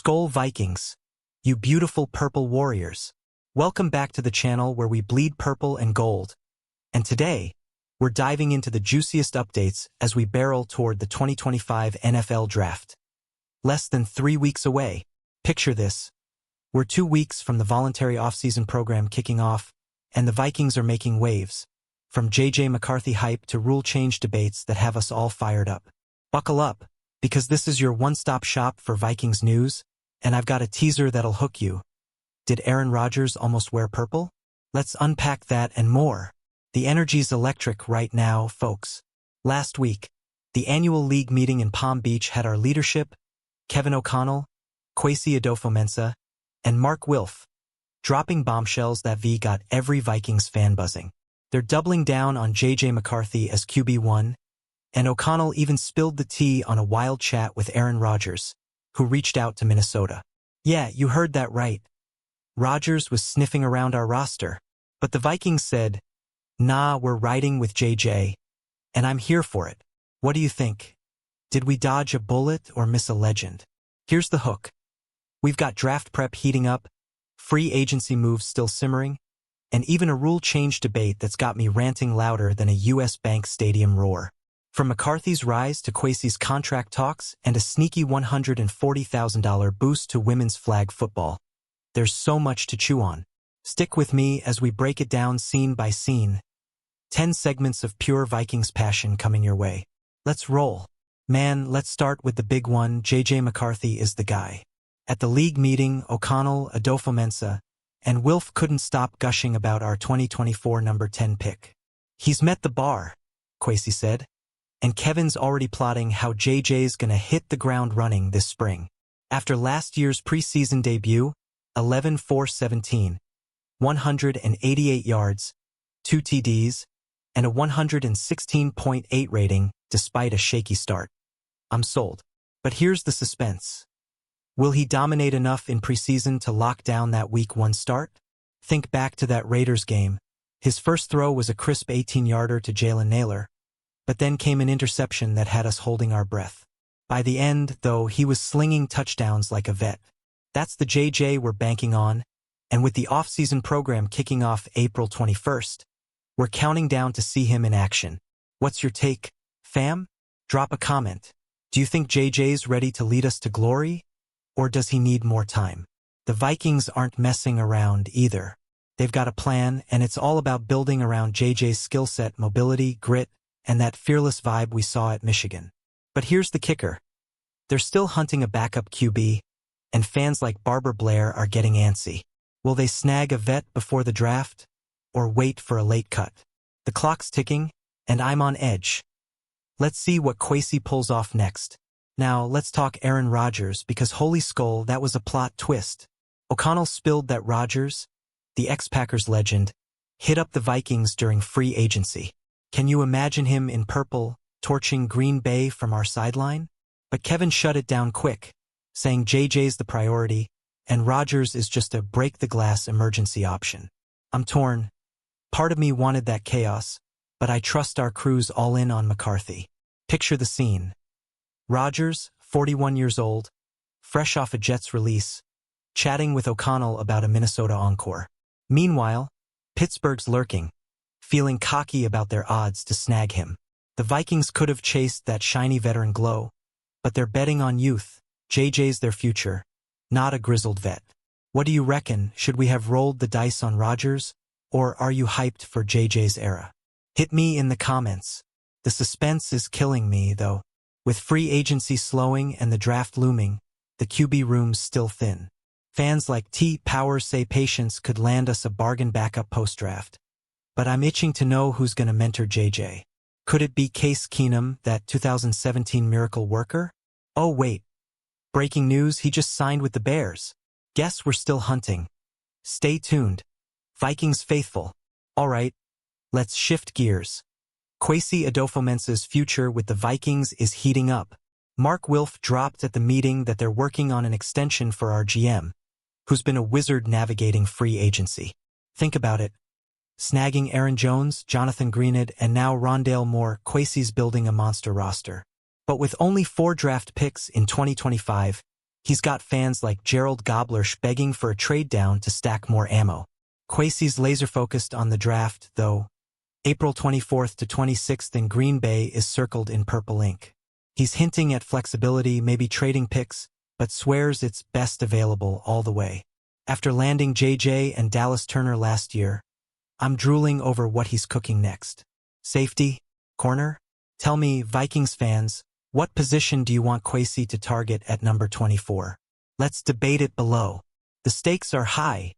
Skol Vikings, you beautiful purple warriors. Welcome back to the channel where we bleed purple and gold. And today, we're diving into the juiciest updates as we barrel toward the 2025 NFL Draft. Less than 3 weeks away. Picture this. We're 2 weeks from the voluntary offseason program kicking off, and the Vikings are making waves. From McCarthy hype to rule change debates that have us all fired up. Buckle up, because this is your one-stop shop for Vikings news, and I've got a teaser that'll hook you. Did Aaron Rodgers almost wear purple? Let's unpack that and more. The energy's electric right now, folks. Last week, the annual league meeting in Palm Beach had our leadership, Kevin O'Connell, Kwesi Adofo-Mensah, and Mark Wilf, dropping bombshells that got every Vikings fan buzzing. They're doubling down on McCarthy as QB1, and O'Connell even spilled the tea on a wild chat with Aaron Rodgers, who reached out to Minnesota. Yeah, you heard that right. Rodgers was sniffing around our roster, but the Vikings said, "Nah, we're riding with JJ, and I'm here for it." What do you think? Did we dodge a bullet or miss a legend? Here's the hook. We've got draft prep heating up, free agency moves still simmering, and even a rule change debate that's got me ranting louder than a U.S. Bank Stadium roar. From McCarthy's rise to Kwesi's contract talks and a sneaky $140,000 boost to women's flag football, there's so much to chew on. Stick with me as we break it down scene by scene. 10 segments of pure Vikings passion coming your way. Let's roll. Man, let's start with the big one. McCarthy is the guy. At the league meeting, O'Connell, Adofo-Mensah, and Wilf couldn't stop gushing about our 2024 number 10 pick. He's met the bar, Kwesi said. And Kevin's already plotting how JJ's gonna hit the ground running this spring. After last year's preseason debut, 11-4-17, 188 yards, 2 TDs, and a 116.8 rating despite a shaky start. I'm sold. But here's the suspense. Will he dominate enough in preseason to lock down that Week 1 start? Think back to that Raiders game. His first throw was a crisp 18-yarder to Jalen Nailor, but then came an interception that had us holding our breath. By the end, though, he was slinging touchdowns like a vet. That's the JJ we're banking on, and with the off-season program kicking off April 21st, we're counting down to see him in action. What's your take, fam? Drop a comment. Do you think JJ's ready to lead us to glory, or does he need more time? The Vikings aren't messing around either. They've got a plan, and it's all about building around JJ's skill set, mobility, grit, and that fearless vibe we saw at Michigan. But here's the kicker. They're still hunting a backup QB, and fans like Barbara Blair are getting antsy. Will they snag a vet before the draft, or wait for a late cut? The clock's ticking, and I'm on edge. Let's see what Kwesi pulls off next. Now, let's talk Aaron Rodgers, because holy skull, that was a plot twist. O'Connell spilled that Rodgers, the ex-Packers legend, hit up the Vikings during free agency. Can you imagine him in purple, torching Green Bay from our sideline? But Kevin shut it down quick, saying JJ's the priority, and Rodgers is just a break-the-glass emergency option. I'm torn. Part of me wanted that chaos, but I trust our crew's all in on McCarthy. Picture the scene. Rodgers, 41 years old, fresh off a Jets release, chatting with O'Connell about a Minnesota encore. Meanwhile, Pittsburgh's lurking, feeling cocky about their odds to snag him. The Vikings could have chased that shiny veteran glow, but they're betting on youth. JJ's their future, not a grizzled vet. What do you reckon? Should we have rolled the dice on Rodgers, or are you hyped for JJ's era? Hit me in the comments. The suspense is killing me, though. With free agency slowing and the draft looming, the QB room's still thin. Fans like T-Power say patience could land us a bargain backup post-draft. But I'm itching to know who's going to mentor JJ. Could it be Case Keenum, that 2017 miracle worker? Oh wait. Breaking news, he just signed with the Bears. Guess we're still hunting. Stay tuned. Vikings faithful. Alright, let's shift gears. Kwesi Adofo-Mensah's future with the Vikings is heating up. Mark Wilf dropped at the meeting that they're working on an extension for our GM, who's been a wizard navigating free agency. Think about it. Snagging Aaron Jones, Jonathan Greenard, and now Rondale Moore, Kwesi's building a monster roster. But with only 4 draft picks in 2025, He's got fans like Gerald Goblersh begging for a trade down to stack more ammo. Kwesi's laser-focused on the draft, though. April 24th to 26th in Green Bay is circled in purple ink. He's hinting at flexibility, maybe trading picks, but swears it's best available all the way. After landing JJ and Dallas Turner last year, I'm drooling over what he's cooking next. Safety? Corner? Tell me, Vikings fans, what position do you want Kwesi to target at number 24? Let's debate it below. The stakes are high.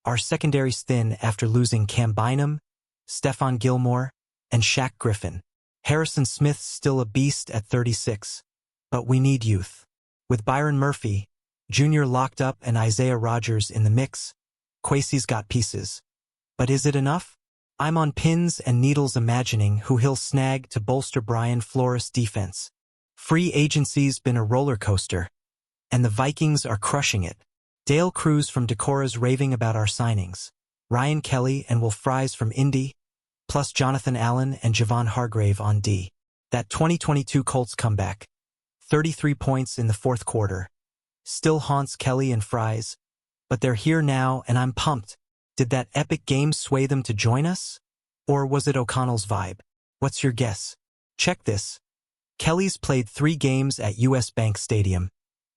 Our secondary's thin after losing Cam Bynum, Stephon Gilmore, and Shaq Griffin. Harrison Smith's still a beast at 36, but we need youth. With Byron Murphy, Jr. locked up and Isaiah Rodgers in the mix, Kwesi's got pieces. But is it enough? I'm on pins and needles imagining who he'll snag to bolster Brian Flores' defense. Free agency's been a roller coaster, and the Vikings are crushing it. Dale Cruz from Decora's raving about our signings. Ryan Kelly and Will Fries from Indy, plus Jonathan Allen and Javon Hargrave on D. That 2022 Colts comeback, 33 points in the fourth quarter, still haunts Kelly and Fries, but they're here now and I'm pumped. Did that epic game sway them to join us? Or was it O'Connell's vibe? What's your guess? Check this. Kelly's played 3 games at US Bank Stadium,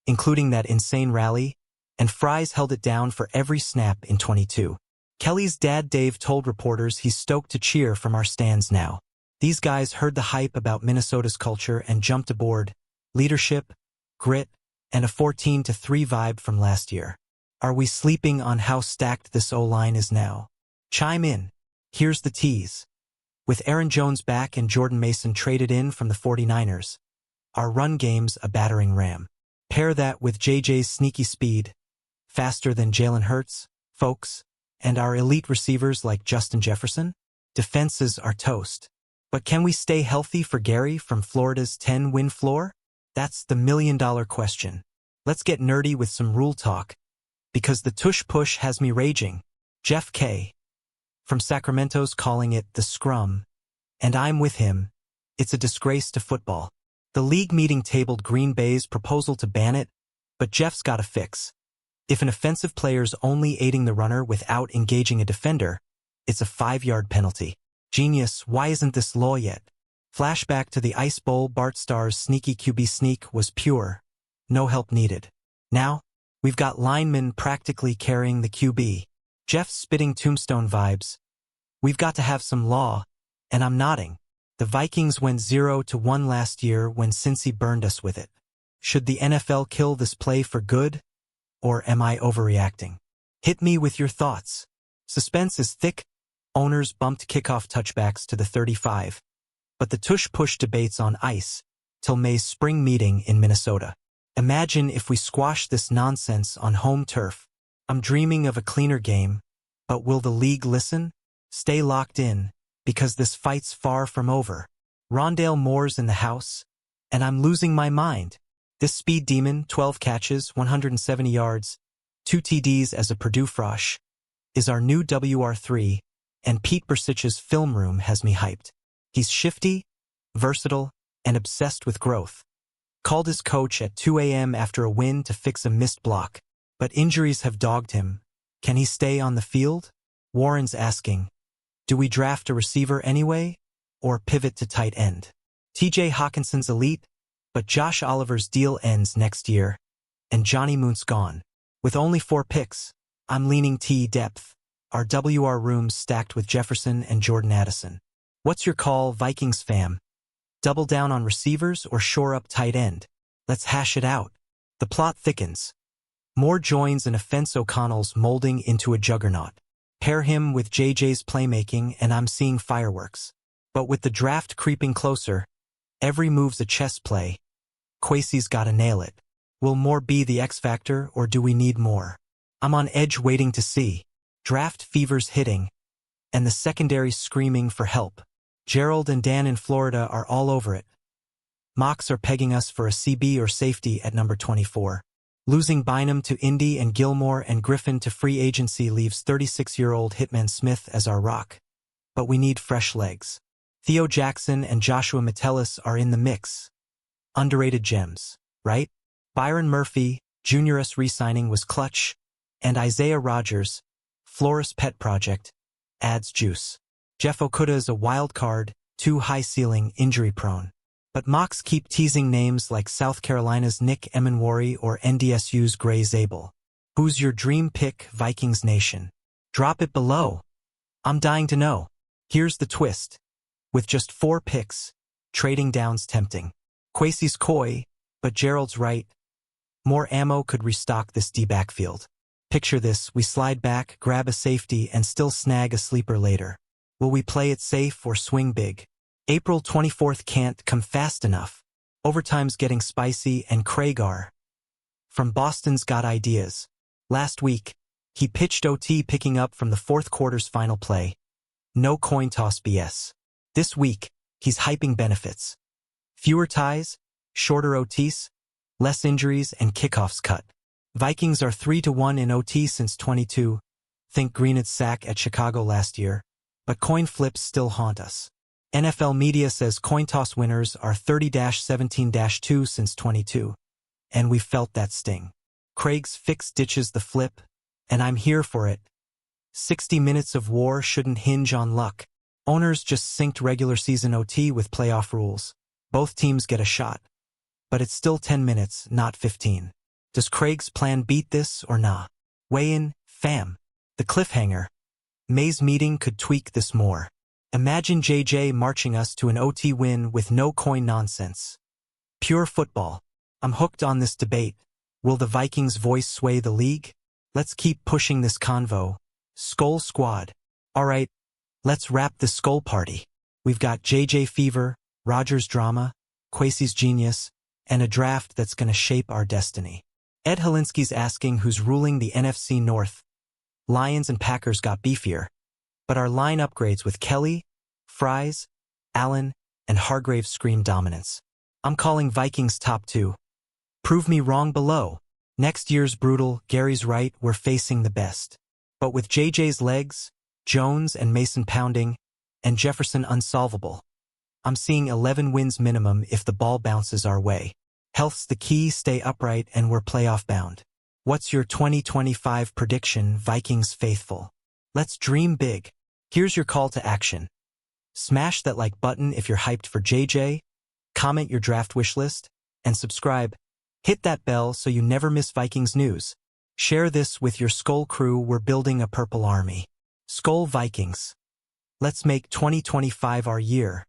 including that insane rally, and Fries held it down for every snap in 22. Kelly's dad Dave told reporters he's stoked to cheer from our stands now. These guys heard the hype about Minnesota's culture and jumped aboard. Leadership, grit, and a 14-3 vibe from last year. Are we sleeping on how stacked this O-line is now? Chime in. Here's the tease. With Aaron Jones back and Jordan Mason traded in from the 49ers, our run game's a battering ram. Pair that with JJ's sneaky speed, faster than Jalen Hurts, folks, and our elite receivers like Justin Jefferson, defenses are toast. But can we stay healthy for Gary from Florida's 10-win floor? That's the million-dollar question. Let's get nerdy with some rule talk, because the tush-push has me raging. Jeff K. from Sacramento's calling it the scrum, and I'm with him. It's a disgrace to football. The league meeting tabled Green Bay's proposal to ban it, but Jeff's got a fix. If an offensive player's only aiding the runner without engaging a defender, it's a 5-yard penalty. Genius, why isn't this law yet? Flashback to the Ice Bowl. Bart Starr's sneaky QB sneak was pure. No help needed. Now, we've got linemen practically carrying the QB. Jeff's spitting tombstone vibes. We've got to have some law, and I'm nodding. The Vikings went 0-1 last year when Cincy burned us with it. Should the NFL kill this play for good? Or am I overreacting? Hit me with your thoughts. Suspense is thick. Owners bumped kickoff touchbacks to the 35. But the tush-push debate's on ice till May's spring meeting in Minnesota. Imagine if we squash this nonsense on home turf. I'm dreaming of a cleaner game, but will the league listen? Stay locked in, because this fight's far from over. Rondale Moore's in the house, and I'm losing my mind. This speed demon, 12 catches, 170 yards, 2 TDs as a Purdue frosh, is our new WR3, and Pete Bersich's film room has me hyped. He's shifty, versatile, and obsessed with growth. Called his coach at 2 a.m. after a win to fix a missed block, but injuries have dogged him. Can he stay on the field? Warren's asking, do we draft a receiver anyway, or pivot to tight end? TJ Hawkinson's elite, but Josh Oliver's deal ends next year, and Johnny Moont's gone. With only 4 picks, I'm leaning T depth. Our WR room's stacked with Jefferson and Jordan Addison. What's your call, Vikings fam? Double down on receivers or shore up tight end? Let's hash it out. The plot thickens. Moore joins an offense. O'Connell's molding into a juggernaut. Pair him with JJ's playmaking and I'm seeing fireworks. But with the draft creeping closer, every move's a chess play. Kwesi's gotta nail it. Will Moore be the X factor or do we need more? I'm on edge waiting to see. Draft fever's hitting, and the secondary screaming for help. Gerald and Dan in Florida are all over it. Mocks are pegging us for a CB or safety at number 24. Losing Bynum to Indy and Gilmore and Griffin to free agency leaves 36-year-old Hitman Smith as our rock. But we need fresh legs. Theo Jackson and Joshua Metellus are in the mix. Underrated gems, right? Byron Murphy, Junior's re-signing was clutch, and Isaiah Rodgers, Flores' pet project, adds juice. Jeff Okudah is a wild card, too high-ceiling, injury-prone. But mocks keep teasing names like South Carolina's Nick Emenwari or NDSU's Gray Zabel. Who's your dream pick, Vikings Nation? Drop it below. I'm dying to know. Here's the twist. With just 4 picks, trading down's tempting. Kwesi's coy, but Gerald's right. More ammo could restock this D backfield. Picture this, we slide back, grab a safety, and still snag a sleeper later. Will we play it safe or swing big? April 24th can't come fast enough. Overtime's getting spicy, and Craigar from Boston's got ideas. Last week, he pitched OT picking up from the fourth quarter's final play. No coin toss BS. This week, he's hyping benefits. Fewer ties, shorter OTs, less injuries, and kickoffs cut. Vikings are 3-1 in OT since 22. Think Greenwood's sack at Chicago last year. But coin flips still haunt us. NFL media says coin toss winners are 30-17-2 since 22. And we felt that sting. Craig's fix ditches the flip, and I'm here for it. 60 minutes of war shouldn't hinge on luck. Owners just synced regular season OT with playoff rules. Both teams get a shot. But it's still 10 minutes, not 15. Does Craig's plan beat this or nah? Weigh in, fam. The cliffhanger. May's meeting could tweak this more. Imagine JJ marching us to an OT win with no coin nonsense. Pure football. I'm hooked on this debate. Will the Vikings' voice sway the league? Let's keep pushing this convo. Skull Squad. Alright, let's wrap the Skull Party. We've got JJ fever, Rodgers drama, Kwesi's genius, and a draft that's gonna shape our destiny. Ed Helinski's asking who's ruling the NFC North. Lions and Packers got beefier. But our line upgrades with Kelly, Fries, Allen, and Hargrave scream dominance. I'm calling Vikings top 2. Prove me wrong below. Next year's brutal, Gary's right, we're facing the best. But with JJ's legs, Jones and Mason pounding, and Jefferson unsolvable, I'm seeing 11 wins minimum if the ball bounces our way. Health's the key, stay upright, and we're playoff bound. What's your 2025 prediction, Vikings faithful? Let's dream big. Here's your call to action. Smash that like button if you're hyped for JJ, comment your draft wish list, and subscribe. Hit that bell so you never miss Vikings news. Share this with your Skull crew, we're building a purple army. Skull Vikings. Let's make 2025 our year.